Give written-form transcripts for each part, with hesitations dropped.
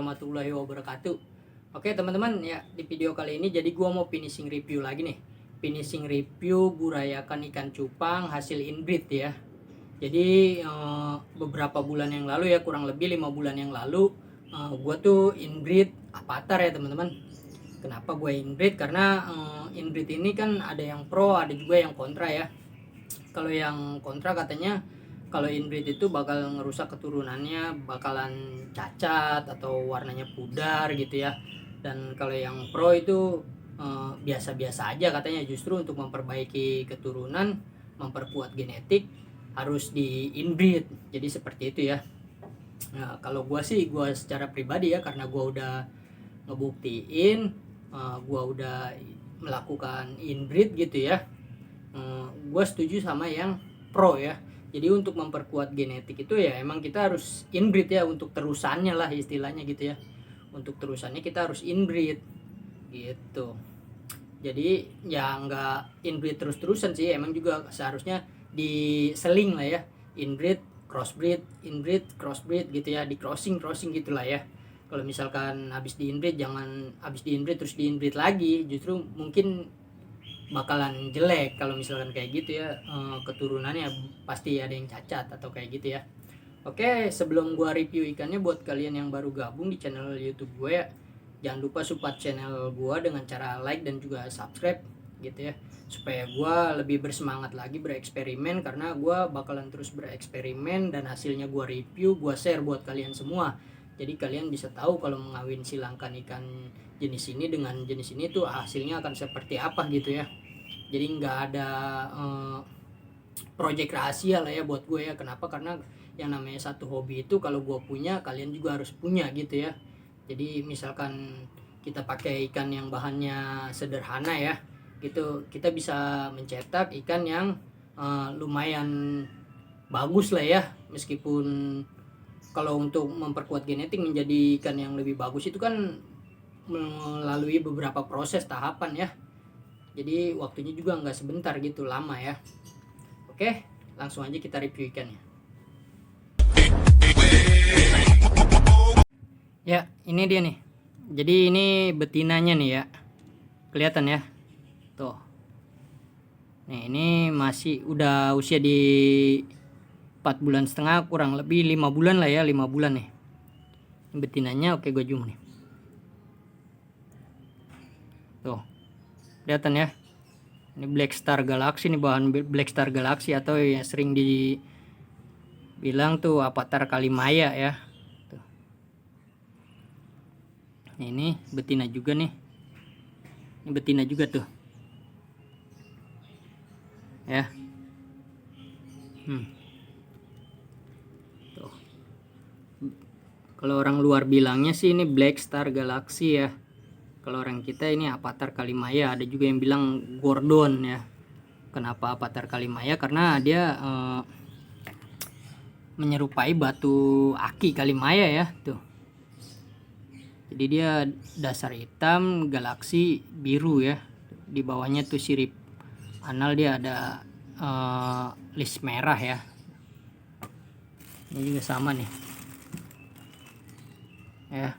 warahmatullahi wabarakatuh. Oke teman-teman, ya di video kali ini jadi gua mau finishing review lagi nih. Finishing review burayakan ikan cupang hasil inbreed ya. Jadi beberapa bulan yang lalu ya, kurang lebih 5 bulan yang lalu, gua tuh inbreed avatar ya teman-teman. Kenapa gue inbreed? Karena inbreed ini kan ada yang pro, ada juga yang kontra ya. Kalau yang kontra katanya kalau inbreed itu bakal ngerusak keturunannya, bakalan cacat atau warnanya pudar gitu ya. Dan kalau yang pro itu biasa-biasa aja katanya, justru untuk memperbaiki keturunan, memperkuat genetik harus di inbreed. Jadi seperti itu ya. Nah, kalau gue secara pribadi ya, karena gue udah ngebuktiin, gue udah melakukan inbreed gitu ya, gue setuju sama yang pro ya. Jadi untuk memperkuat genetik itu ya emang kita harus inbreed ya, untuk terusannya lah istilahnya gitu ya. Untuk terusannya kita harus inbreed gitu. Jadi ya nggak inbreed terus-terusan sih, emang juga seharusnya diseling lah ya. Inbreed, crossbreed, inbreed, crossbreed gitu ya, di crossing gitulah ya. Kalau misalkan habis di inbreed, jangan habis di inbreed terus di inbreed lagi, justru mungkin bakalan jelek kalau misalkan kayak gitu ya. Keturunannya pasti ada yang cacat atau kayak gitu ya. Oke, sebelum gua review ikannya, buat kalian yang baru gabung di channel YouTube gue ya, jangan lupa support channel gua dengan cara like dan juga subscribe gitu ya, supaya gua lebih bersemangat lagi bereksperimen, karena gua bakalan terus bereksperimen dan hasilnya gua review, gua share buat kalian semua. Jadi kalian bisa tahu kalau mengawin silangkan ikan jenis ini dengan jenis ini tuh hasilnya akan seperti apa gitu ya. Jadi nggak ada project rahasia lah ya buat gue ya. Kenapa? Karena yang namanya satu hobi itu kalau gue punya, kalian juga harus punya gitu ya. Jadi misalkan kita pakai ikan yang bahannya sederhana ya gitu, kita bisa mencetak ikan yang lumayan bagus lah ya. Meskipun kalau untuk memperkuat genetik menjadi ikan yang lebih bagus itu kan melalui beberapa proses tahapan ya. Jadi waktunya juga nggak sebentar gitu, lama ya. Oke, langsung aja kita review ikannya. Ya, ini dia nih. Jadi ini betinanya nih ya. Kelihatan ya. Tuh. Nih, ini masih udah usia di 4 bulan setengah, kurang lebih 5 bulan lah ya, 5 bulan nih. Ini betinanya. Oke, gue zoom nih. Tuh. Kelihatan ya. Ini Black Star Galaxy, nih bahan Black Star Galaxy atau yang sering dibilang tuh avatar Kalimaya ya. Tuh. Ini betina juga nih. Ini betina juga tuh. Ya. Tuh. Kalau orang luar bilangnya sih ini Black Star Galaxy ya. Kalau orang kita ini avatar Kalimaya. Ada juga yang bilang Gordon ya. Kenapa avatar Kalimaya? Karena dia menyerupai batu aki Kalimaya ya tuh. Jadi dia dasar hitam, galaksi biru ya. Di bawahnya tuh sirip anal dia ada list merah ya. Ini juga sama nih. Ya.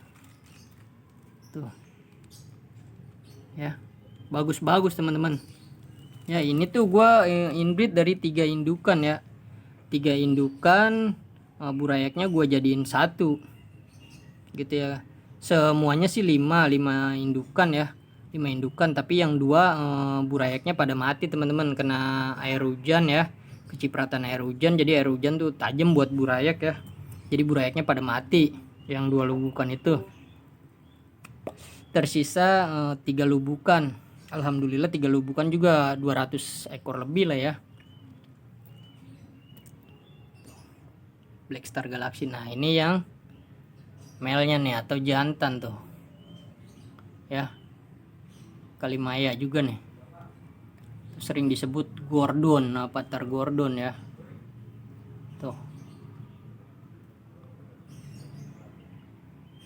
Tuh. Ya, bagus-bagus teman-teman ya. Ini tuh gua inbreed dari 3 indukan ya, 3 indukan. Burayaknya gua jadiin 1 gitu ya. Semuanya sih 5 indukan ya, 5 indukan, tapi yang 2 burayaknya pada mati teman-teman, kena air hujan ya, kecipratan air hujan. Jadi air hujan tuh tajam buat burayak ya, jadi burayaknya pada mati yang 2 lubukan itu. Tersisa 3 lubukan. Alhamdulillah 3 lubukan juga 200 ekor lebih lah ya. Black Star Galaxy. Nah, ini yang male-nya nih atau jantan tuh. Ya. Kalimaya juga nih. Sering disebut Gordon, avatar Gordon ya. Tuh.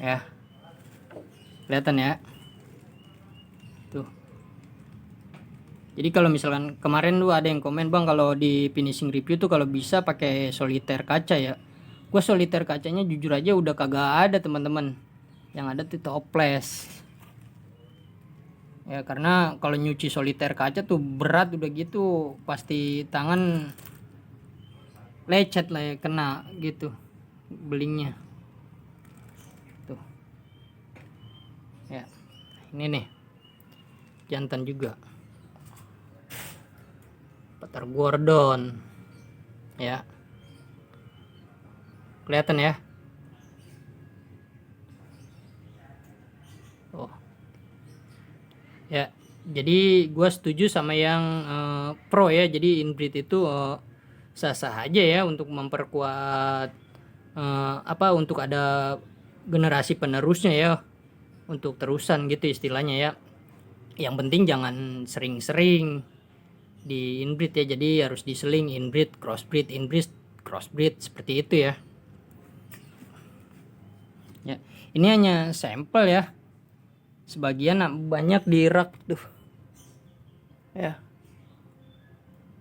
Ya. Kelihatan ya tuh. Jadi kalau misalkan kemarin tuh ada yang komen, bang kalau di finishing review tuh kalau bisa pakai soliter kaca ya. Gue soliter kacanya jujur aja udah kagak ada teman-teman. yang ada tuh toples ya, karena kalau nyuci soliter kaca tuh berat udah gitu, pasti tangan lecet lah ya, kena gitu belingnya tuh ya. Ini nih jantan juga Patar Gordon ya, kelihatan ya. Oh ya, jadi gue setuju sama yang pro ya. Jadi inbreed itu sah-sah aja ya untuk memperkuat untuk ada generasi penerusnya ya, untuk terusan gitu istilahnya ya. Yang penting jangan sering-sering di inbreed ya, jadi harus diseling, inbreed, crossbreed, seperti itu ya. Ya, ini hanya sampel ya. Sebagian banyak di rak tuh. Ya.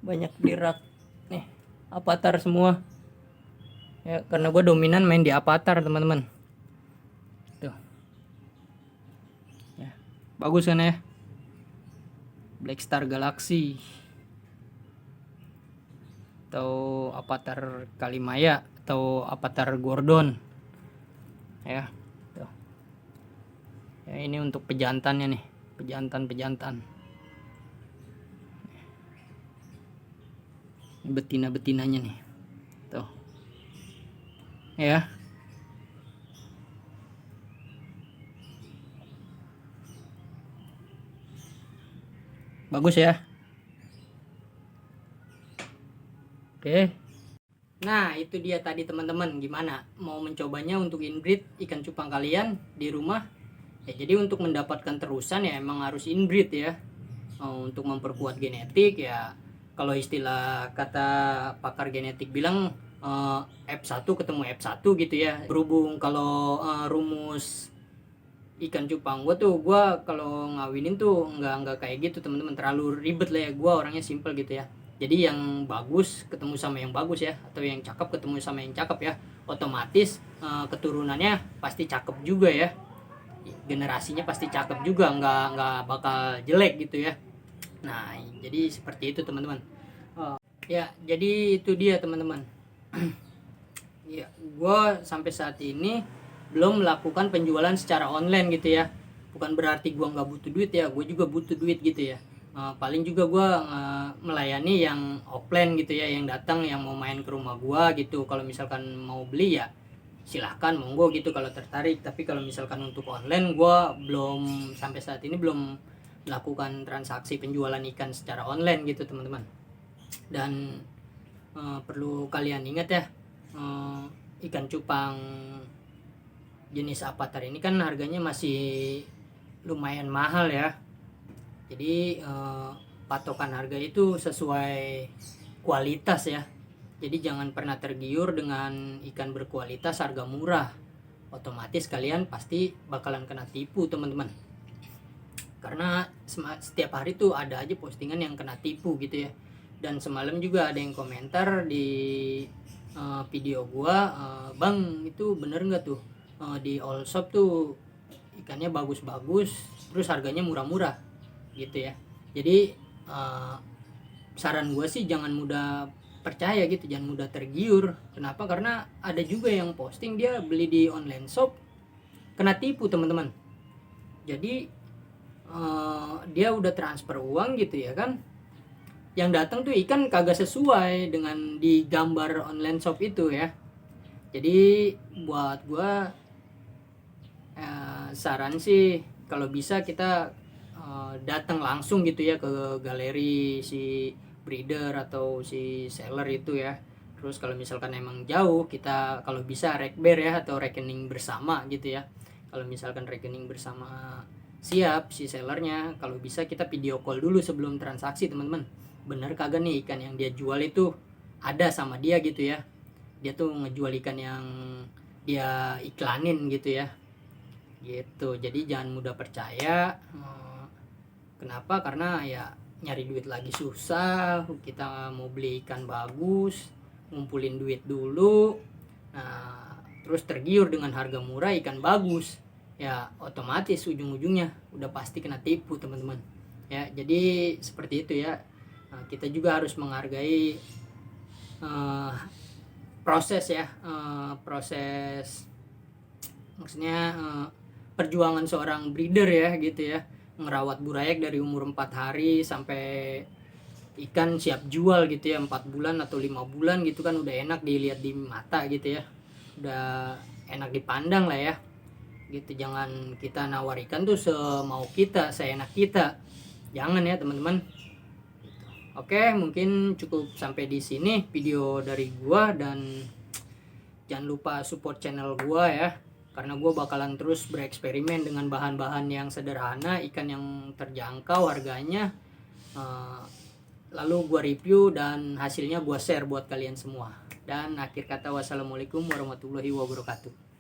Banyak di rak nih, avatar semua. Ya, karena gue dominan main di avatar, teman-teman. Tuh. Ya. Bagus kan ya? Black Star Galaxy atau avatar Kalimaya atau avatar Gordon. Ya. Tuh. Ya, ini untuk pejantannya nih, pejantan. Betina-betinanya nih. Tuh. Ya. Bagus ya. Oke. Nah, itu dia tadi teman-teman, gimana mau mencobanya untuk inbreed ikan cupang kalian di rumah. Ya, jadi untuk mendapatkan terusan ya emang harus inbreed ya. Untuk memperkuat genetik ya, kalau istilah kata pakar genetik bilang F1 ketemu F1 gitu ya. Berhubung kalau rumus ikan cupang gue kalau ngawinin tuh nggak kayak gitu teman-teman, terlalu ribet lah ya. Gue orangnya simple gitu ya, jadi yang bagus ketemu sama yang bagus ya, atau yang cakep ketemu sama yang cakep ya, otomatis keturunannya pasti cakep juga ya, generasinya pasti cakep juga, nggak bakal jelek gitu ya. Nah, jadi seperti itu teman-teman. Ya, jadi itu dia teman-teman. Ya, gue sampai saat ini belum melakukan penjualan secara online gitu ya. Bukan berarti gue nggak butuh duit ya, gue juga butuh duit gitu ya. Paling juga gue melayani yang offline gitu ya, yang datang, yang mau main ke rumah gue gitu. Kalau misalkan mau beli ya silahkan, monggo gitu kalau tertarik. Tapi kalau misalkan untuk online, gue belum, sampai saat ini belum melakukan transaksi penjualan ikan secara online gitu teman-teman. Dan perlu kalian ingat ya, ikan cupang jenis avatar ini kan harganya masih lumayan mahal ya. Jadi patokan harga itu sesuai kualitas ya. Jadi jangan pernah tergiur dengan ikan berkualitas harga murah. Otomatis kalian pasti bakalan kena tipu teman-teman. Karena setiap hari tuh ada aja postingan yang kena tipu gitu ya. Dan semalam juga ada yang komentar di video gua, bang itu bener nggak tuh di all shop tuh ikannya bagus-bagus terus harganya murah-murah gitu ya. Jadi saran gua sih jangan mudah percaya gitu, jangan mudah tergiur. Kenapa? Karena ada juga yang posting dia beli di online shop kena tipu teman-teman. Jadi dia udah transfer uang gitu ya kan, yang datang tuh ikan kagak sesuai dengan di gambar online shop itu ya. Jadi buat gua saran sih kalau bisa kita datang langsung gitu ya ke galeri si breeder atau si seller itu ya. Terus kalau misalkan emang jauh, kita kalau bisa rekber ya, atau rekening bersama gitu ya. Kalau misalkan rekening bersama siap si sellernya, kalau bisa kita video call dulu sebelum transaksi teman-teman. Bener kagak nih ikan yang dia jual itu ada sama dia gitu ya, dia tuh ngejual ikan yang dia iklanin gitu ya gitu. Jadi jangan mudah percaya. Kenapa? Karena ya nyari duit lagi susah, kita mau beli ikan bagus ngumpulin duit dulu, nah terus tergiur dengan harga murah ikan bagus. ya otomatis ujung-ujungnya udah pasti kena tipu teman-teman ya. Jadi seperti itu ya. Kita juga harus menghargai proses ya, proses maksudnya perjuangan seorang breeder ya gitu ya, ngerawat burayak dari umur 4 hari sampai ikan siap jual gitu ya, 4 bulan atau 5 bulan gitu kan, udah enak dilihat di mata gitu ya, udah enak dipandang lah ya gitu. Jangan kita nawar ikan tuh semau kita, seenak kita, jangan ya teman-teman. Oke, mungkin cukup sampai di sini video dari gua, dan jangan lupa support channel gua ya, karena gua bakalan terus bereksperimen dengan bahan-bahan yang sederhana, ikan yang terjangkau harganya, lalu gua review dan hasilnya gua share buat kalian semua. Dan akhir kata, wassalamualaikum warahmatullahi wabarakatuh.